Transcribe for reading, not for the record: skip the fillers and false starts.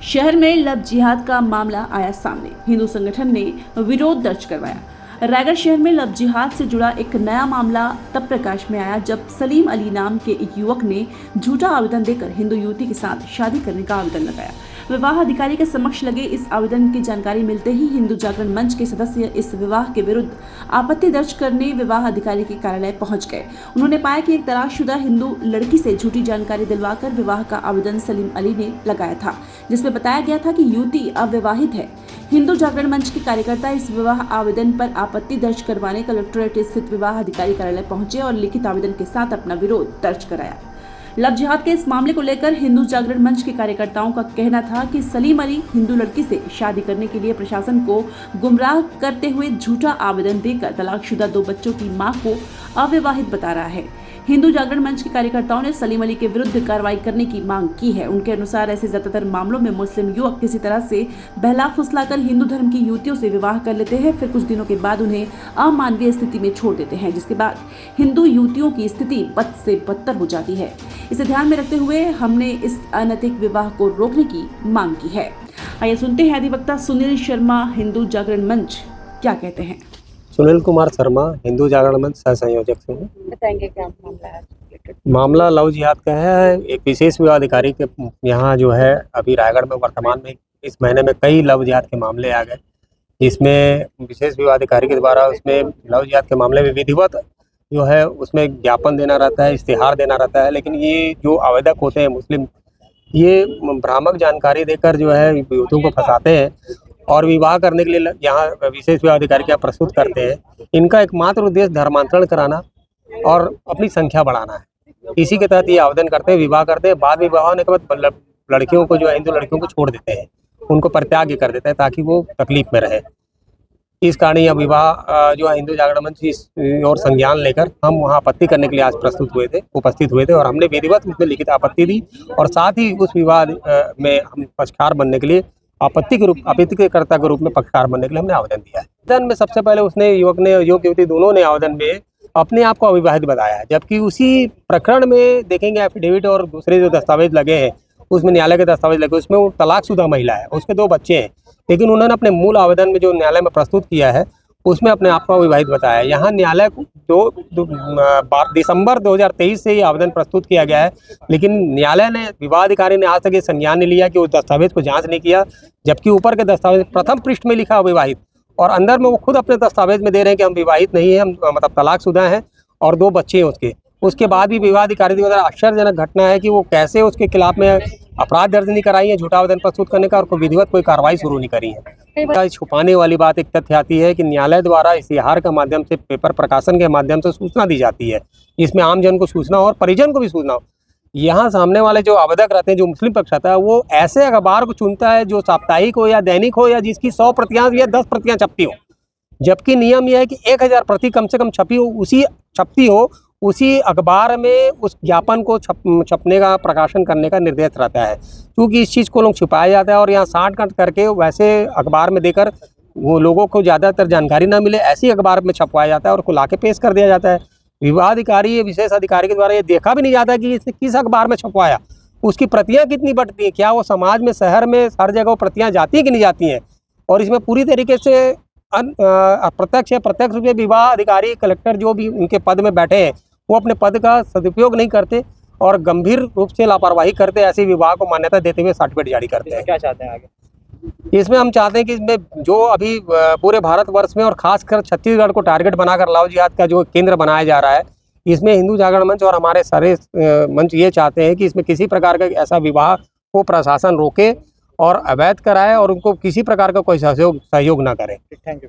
शहर में लव जिहाद का मामला आया सामने। हिंदू संगठन ने विरोध दर्ज करवाया। रायगढ़ शहर में लव जिहाद से जुड़ा एक नया मामला तब प्रकाश में आया जब सलीम अली नाम के एक युवक ने झूठा आवेदन देकर हिंदू युवती के साथ शादी करने का आवेदन लगाया। विवाह अधिकारी के समक्ष लगे इस आवेदन की जानकारी मिलते ही हिंदू जागरण मंच के सदस्य इस विवाह के विरुद्ध आपत्ति दर्ज करने विवाह अधिकारी के कार्यालय पहुंच गए। उन्होंने पाया कि एक तलाकशुदा हिंदू लड़की से झूठी जानकारी दिलवाकर विवाह का आवेदन सलीम अली ने लगाया था, जिसमें बताया गया था कि युवती अविवाहित है। हिंदू जागरण मंच के कार्यकर्ता इस विवाह आवेदन पर आपत्ति दर्ज करवाने कलेक्ट्रेट स्थित विवाह अधिकारी कार्यालय पहुंचे और लिखित आवेदन के साथ अपना विरोध दर्ज कराया। लव जिहाद के इस मामले को लेकर हिंदू जागरण मंच के कार्यकर्ताओं का कहना था कि सलीम अली हिंदू लड़की से शादी करने के लिए प्रशासन को गुमराह करते हुए झूठा आवेदन देकर तलाकशुदा 2 बच्चों की मां को अविवाहित बता रहा है। हिंदू जागरण मंच के कार्यकर्ताओं ने सलीम अली के विरुद्ध कार्रवाई करने की मांग की है। उनके अनुसार ऐसे ज्यादातर मामलों में मुस्लिम युवक किसी तरह से बहला फुसलाकर हिंदू धर्म की युवतियों से विवाह कर लेते हैं, फिर कुछ दिनों के बाद उन्हें अमानवीय स्थिति में छोड़ देते हैं, जिसके बाद हिंदू युवतियों की स्थिति बद से बदतर हो जाती है। इसे ध्यान में रखते हुए हमने इस अनैतिक विवाह को रोकने की मांग की है। आइए सुनते हैं अधिवक्ता सुनील शर्मा हिंदू जागरण मंच क्या कहते हैं। सुनील कुमार शर्मा हिंदू जागरण मंच सह संयोजक से हूँ। बताएंगे क्या मामला है? मामला लव जिहाद का है। एक विशेष विवाह अधिकारी के यहाँ जो है अभी रायगढ़ में वर्तमान में इस महीने में कई लव जिहाद के मामले आ गए। इसमें विशेष विवाह अधिकारी के द्वारा उसमें लव जिहाद के मामले में विधिवत जो है उसमें ज्ञापन देना रहता है, इश्तिहार देना रहता है, लेकिन ये जो आवेदक होते हैं मुस्लिम, ये भ्रामक जानकारी देकर जो है युवतियों को फंसाते हैं और विवाह करने के लिए यहाँ विशेष विवाह अधिकारी क्या प्रस्तुत करते हैं। इनका एकमात्र उद्देश्य धर्मांतरण कराना और अपनी संख्या बढ़ाना है। इसी के तहत ये आवेदन करते हैं, विवाह करते हैं, बाद विवाह होने के बाद लड़कियों को जो है हिंदू लड़कियों को छोड़ देते हैं, उनको परित्याग कर देते हैं ताकि वो तकलीफ में रहे। इस कारण यह विवाह जो है हिंदू जागरण मंच इस और संज्ञान लेकर हम वहाँ आपत्ति करने के लिए आज उपस्थित हुए थे और हमने विधिवत रूप में लिखित आपत्ति दी और साथ ही उस विवाह में हम पक्षकार बनने के लिए आपत्तिकर्ता के रूप में पक्षकार बनने के लिए हमने आवेदन दिया है। आवेदन में सबसे पहले उसने युवती दोनों ने आवेदन में अपने आप को अविवाहित बताया है, जबकि उसी प्रकरण में देखेंगे एफिडेविट और दूसरे जो दस्तावेज लगे हैं उसमें न्यायालय के दस्तावेज लगे, उसमें वो तलाकशुदा महिला है, उसके 2 बच्चे हैं, लेकिन उन्होंने अपने मूल आवेदन में जो न्यायालय में प्रस्तुत किया है उसमें अपने आप को अविवाहित बताया। यहाँ न्यायालय को दिसंबर 2023 से ये आवेदन प्रस्तुत किया गया है, लेकिन न्यायालय ने विवाह अधिकारी ने आज तक ये संज्ञान नहीं लिया कि उस दस्तावेज को जांच नहीं किया, जबकि ऊपर के दस्तावेज प्रथम पृष्ठ में लिखा अविवाहित और अंदर में वो खुद अपने दस्तावेज में दे रहे हैं कि हम विवाहित नहीं है, हम मतलब तलाकशुदा हैं और 2 बच्चे हैं उसके बाद भी विवाह अधिकारी द्वारा आश्चर्यजनक घटना है कि वो कैसे उसके खिलाफ में अपराध दर्ज नहीं कराई है झूठा आवेदन प्रस्तुत करने का और कोई विधिवत कोई कार्रवाई शुरू नहीं करी है। छुपाने वाली बात एक तथ्य आती है कि न्यायालय द्वारा इश्तिहार के माध्यम से पेपर प्रकाशन के माध्यम से सूचना दी जाती है, जिसमें आम जन को सूचना हो और परिजन को भी सूचना हो। यहाँ सामने वाले जो आवेदक रहते हैं, जो मुस्लिम पक्ष आता है, वो ऐसे अखबार को चुनता है जो साप्ताहिक हो या दैनिक हो या जिसकी 100 प्रतियां या 10 प्रतियां छपती हो, जबकि नियम यह है कि 1000 प्रति कम से कम छपती हो उसी अखबार में उस ज्ञापन को छपने का प्रकाशन करने का निर्देश रहता है। क्योंकि इस चीज़ को लोग छिपाया जाता है और यहाँ साठ काट करके वैसे अखबार में देकर वो लोगों को ज़्यादातर जानकारी ना मिले ऐसी अखबार में छपवाया जाता है और खुला के पेश कर दिया जाता है। विवाह अधिकारी विशेष अधिकारी के द्वारा ये देखा भी नहीं जाता कि इसे किस अखबार में छपवाया, उसकी प्रतियाँ कितनी बटती हैं, क्या वो समाज में शहर में हर जगह प्रतियाँ जाती हैं कि नहीं जाती हैं। और इसमें पूरी तरीके से अप्रत्यक्ष या प्रत्यक्ष रूप से विवाह अधिकारी कलेक्टर जो भी उनके पद में बैठे हैं वो अपने पद का सदुपयोग नहीं करते और गंभीर रूप से लापरवाही करते, ऐसे विवाह को मान्यता देते हुए सर्टिफिकेट जारी करते हैं। क्या चाहते हैं आगे? इसमें हम चाहते हैं कि इसमें जो अभी पूरे भारतवर्ष में और खासकर छत्तीसगढ़ को टारगेट बनाकर लव जिहाद का जो केंद्र बनाया जा रहा है, इसमें हिंदू जागरण मंच और हमारे सारे मंच ये चाहते हैं कि इसमें किसी प्रकार का ऐसा विवाह को प्रशासन रोके और अवैध कराए और उनको किसी प्रकार का कोई सहयोग ना करे। Thank you.